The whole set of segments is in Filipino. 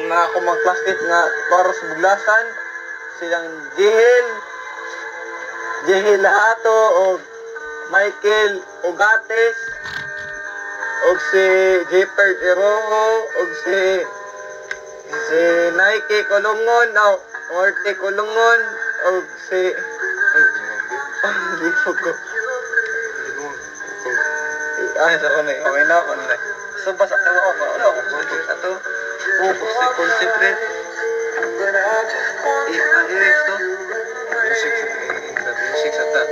mga ako mga classmate nga para sa Buglasan, silang Jehil Lahato o Michael Ugates o si Jepper Iroho o si Nike Colongon o Orte Colongon o si hindi po ko sa ko na okay na ako na so basta tawa ako wala ako sa to focus sa concentrate music sa ta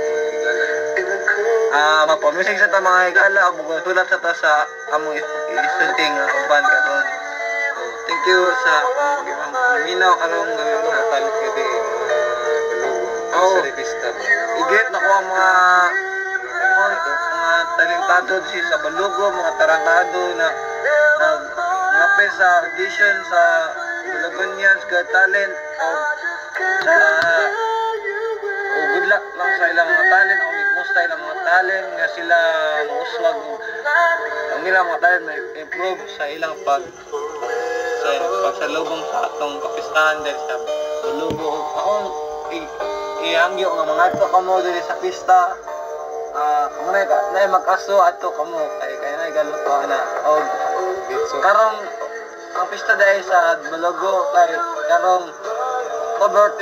mapamusik sa ta mga higala o tulat sa ta sa among isulting uban ka doon so thank you sa minaw karong sa talit ka din sa revista igit na ko ang mga talentado sa Balugo mga tarantado na ngapin sa audition sa Lagunians Got Talent o good luck lang sa ilang mga talent o musta ilang mga talent nga sila mauswag ang ilang mga talent may improve sa ilang pagsalubong sa atong kapistahan dahil sa Balugo akong ihangyo nga mga ato kamo dili sa pista kung na mag-aso ato kamo kaya na galuto na og karong ang pista dahil sa Balugo kay karong October